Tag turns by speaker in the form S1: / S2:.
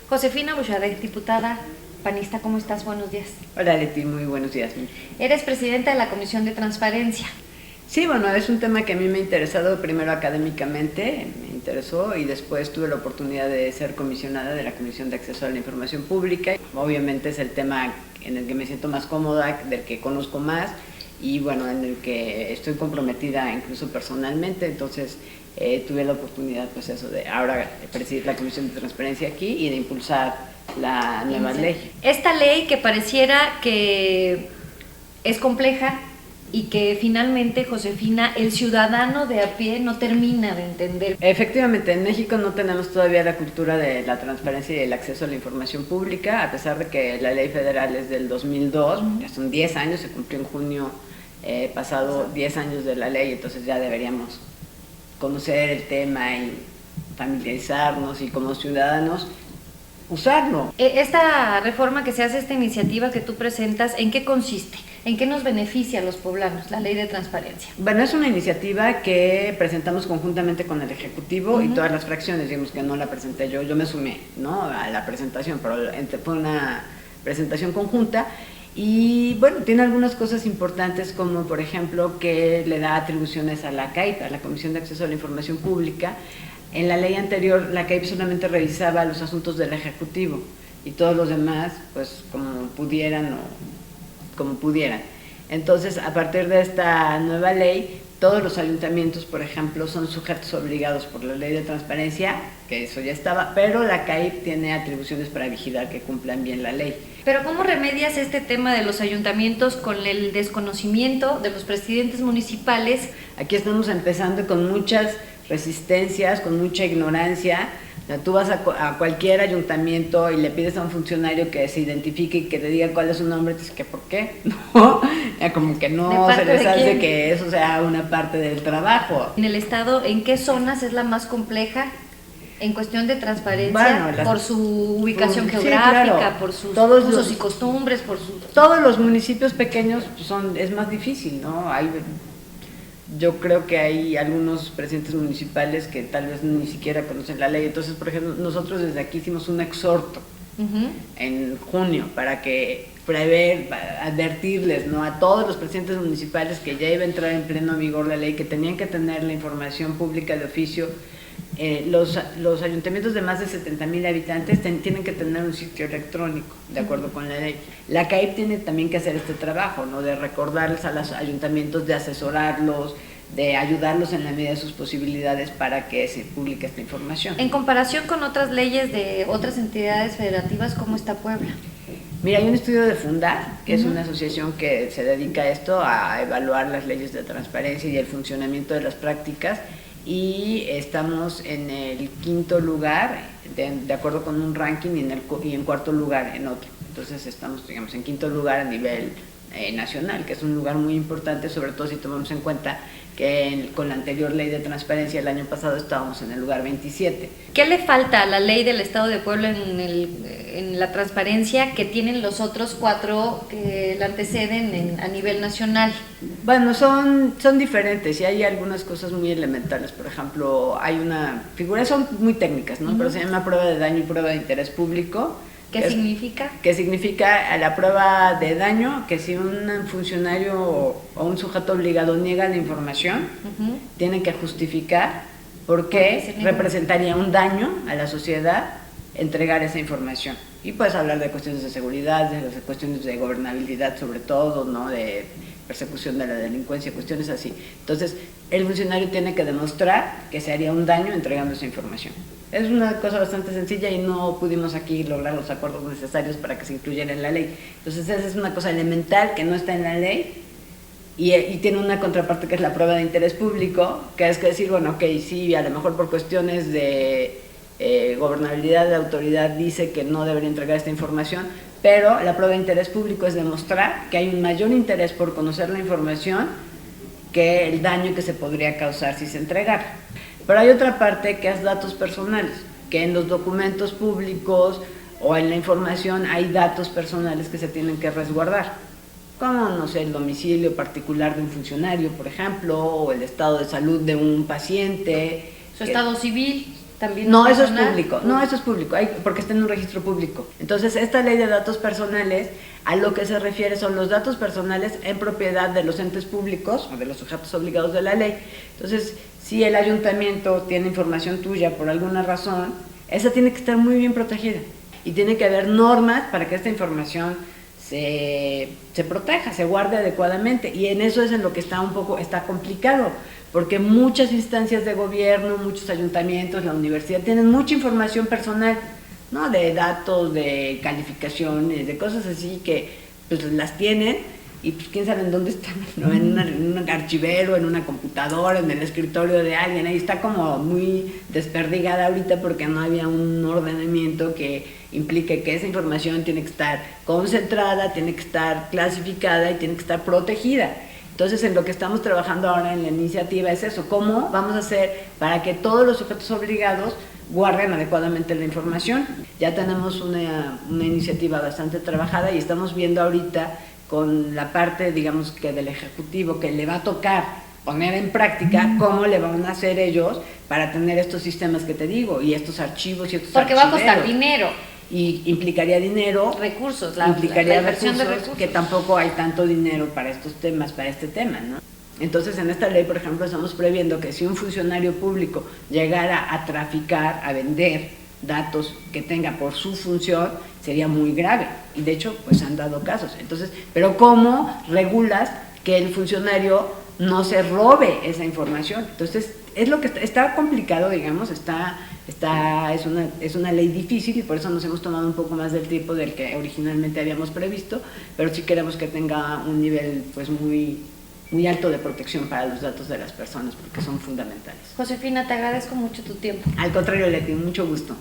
S1: Josefina Bucharest, diputada panista, ¿cómo estás? Buenos días.
S2: Hola Leti, muy buenos días.
S1: Eres presidenta de la Comisión de Transparencia.
S2: Sí, bueno, es un tema que a mí me ha interesado primero académicamente, me interesó, y después tuve la oportunidad de ser comisionada de la Comisión de Acceso a la Información Pública. Obviamente es el tema en el que me siento más cómoda, del que conozco más y bueno, en el que estoy comprometida incluso personalmente, entonces tuve la oportunidad pues eso de ahora presidir la Comisión de Transparencia aquí y de impulsar la nueva ley.
S1: Esta ley que pareciera que es compleja y que finalmente, Josefina, el ciudadano de a pie no termina de entender.
S2: Efectivamente, en México no tenemos todavía la cultura de la transparencia y el acceso a la información pública, a pesar de que la ley federal es del 2002, ya son 10 años, se cumplió en junio pasado 10 años de la ley, entonces ya deberíamos conocer el tema y familiarizarnos y como ciudadanos usarlo.
S1: Esta reforma que se hace, esta iniciativa que tú presentas, ¿en qué consiste? ¿En qué nos beneficia a los poblanos la ley de transparencia?
S2: Bueno, es una iniciativa que presentamos conjuntamente con el Ejecutivo y todas las fracciones, digamos que no la presenté yo me sumé, ¿no?, a la presentación, pero fue una presentación conjunta. Y bueno, tiene algunas cosas importantes como por ejemplo que le da atribuciones a la CAIP, a la Comisión de Acceso a la Información Pública. En la ley anterior la CAIP solamente revisaba los asuntos del Ejecutivo y todos los demás pues como pudieran o como pudieran. Entonces a partir de esta nueva ley todos los ayuntamientos, por ejemplo, son sujetos obligados por la ley de transparencia, que eso ya estaba, pero la CAIP tiene atribuciones para vigilar que cumplan bien la ley.
S1: Pero ¿cómo remedias este tema de los ayuntamientos con el desconocimiento de los presidentes municipales?
S2: Aquí estamos empezando con muchas resistencias, con mucha ignorancia. Tú vas a cualquier ayuntamiento y le pides a un funcionario que se identifique y que te diga cuál es su nombre, dices que ¿por qué? No, ya como que no se les hace que eso sea una parte del trabajo.
S1: En el estado, ¿en qué zonas es la más compleja en cuestión de transparencia? Bueno, por su ubicación geográfica, sí, claro, por sus usos y costumbres, por sus...
S2: Todos los municipios pequeños es más difícil, ¿no? Yo creo que hay algunos presidentes municipales que tal vez ni siquiera conocen la ley. Entonces, por ejemplo, nosotros desde aquí hicimos un exhorto en junio para advertirles, ¿no?, a todos los presidentes municipales que ya iba a entrar en pleno vigor la ley, que tenían que tener la información pública de oficio. Los ayuntamientos de más de 70,000 habitantes tienen que tener un sitio electrónico, de acuerdo con la ley. La CAIP tiene también que hacer este trabajo, ¿no?, de recordarles a los ayuntamientos, de asesorarlos, de ayudarlos en la medida de sus posibilidades para que se publique esta información.
S1: En comparación con otras leyes de otras entidades federativas, ¿cómo está Puebla?
S2: Mira, hay un estudio de Fundar, que es una asociación que se dedica a esto, a evaluar las leyes de transparencia y el funcionamiento de las prácticas, y estamos en el 5º lugar, de acuerdo con un ranking, y en 4º lugar en otro. Entonces estamos, digamos, en 5º lugar a nivel nacional, que es un lugar muy importante, sobre todo si tomamos en cuenta que con la anterior ley de transparencia el año pasado estábamos en el lugar 27.
S1: ¿Qué le falta a la ley del Estado de Puebla en la transparencia que tienen los otros 4 que la anteceden a nivel nacional?
S2: Bueno, son diferentes y hay algunas cosas muy elementales. Por ejemplo, hay una figura, son muy técnicas, ¿no? Pero se llama prueba de daño y prueba de interés público.
S1: ¿Qué significa?
S2: Que significa a la prueba de daño que si un funcionario o un sujeto obligado niega la información, tiene que justificar por qué representaría un daño a la sociedad entregar esa información. Y puedes hablar de cuestiones de seguridad, de cuestiones de gobernabilidad sobre todo, ¿no?, de persecución de la delincuencia, cuestiones así. Entonces, el funcionario tiene que demostrar que se haría un daño entregando esa información. Es una cosa bastante sencilla y no pudimos aquí lograr los acuerdos necesarios para que se incluyera en la ley. Entonces, esa es una cosa elemental que no está en la ley y tiene una contraparte que es la prueba de interés público, que es que decir, bueno, ok, sí, a lo mejor por cuestiones de gobernabilidad, de autoridad dice que no debería entregar esta información, pero la prueba de interés público es demostrar que hay un mayor interés por conocer la información que el daño que se podría causar si se entregara. Pero hay otra parte que es datos personales, que en los documentos públicos o en la información hay datos personales que se tienen que resguardar, como, no sé, el domicilio particular de un funcionario, por ejemplo, o el estado de salud de un paciente.
S1: Su estado civil. también
S2: No, eso es
S1: personal.
S2: público, no, eso es público, porque está en un registro público. Entonces, esta ley de datos personales a lo que se refiere son los datos personales en propiedad de los entes públicos o de los sujetos obligados de la ley. Entonces, si el ayuntamiento tiene información tuya por alguna razón, esa tiene que estar muy bien protegida y tiene que haber normas para que esta información se proteja, se guarde adecuadamente, y en eso es en lo que está complicado, porque muchas instancias de gobierno, muchos ayuntamientos, la universidad tienen mucha información personal, ¿no? De datos, de calificaciones, de cosas así que pues las tienen y pues quién sabe en dónde están, ¿no? En un archivero, en una computadora, en el escritorio de alguien, ahí está como muy desperdigada ahorita porque no había un ordenamiento que implique que esa información tiene que estar concentrada, tiene que estar clasificada y tiene que estar protegida. Entonces, en lo que estamos trabajando ahora en la iniciativa es eso, cómo vamos a hacer para que todos los sujetos obligados guarden adecuadamente la información. Ya tenemos una iniciativa bastante trabajada y estamos viendo ahorita con la parte, digamos, que del Ejecutivo, que le va a tocar poner en práctica cómo le van a hacer ellos para tener estos sistemas que te digo, y estos archivos y estos
S1: Porque va a costar dinero.
S2: Y implicaría dinero,
S1: recursos,
S2: implicaría
S1: la inversión
S2: recursos,
S1: de recursos,
S2: que tampoco hay tanto dinero para estos temas, para este tema, ¿no? Entonces, en esta ley, por ejemplo, estamos previendo que si un funcionario público llegara a traficar, a vender datos que tenga por su función, sería muy grave. Y de hecho, pues han dado casos. Entonces, pero ¿cómo regulas que el funcionario no se robe esa información? Entonces, es lo que está complicado, digamos, es una ley difícil y por eso nos hemos tomado un poco más del tiempo del que originalmente habíamos previsto, pero sí queremos que tenga un nivel pues muy alto de protección para los datos de las personas porque son fundamentales.
S1: Josefina, te agradezco mucho tu tiempo.
S2: Al contrario, Leti, mucho gusto.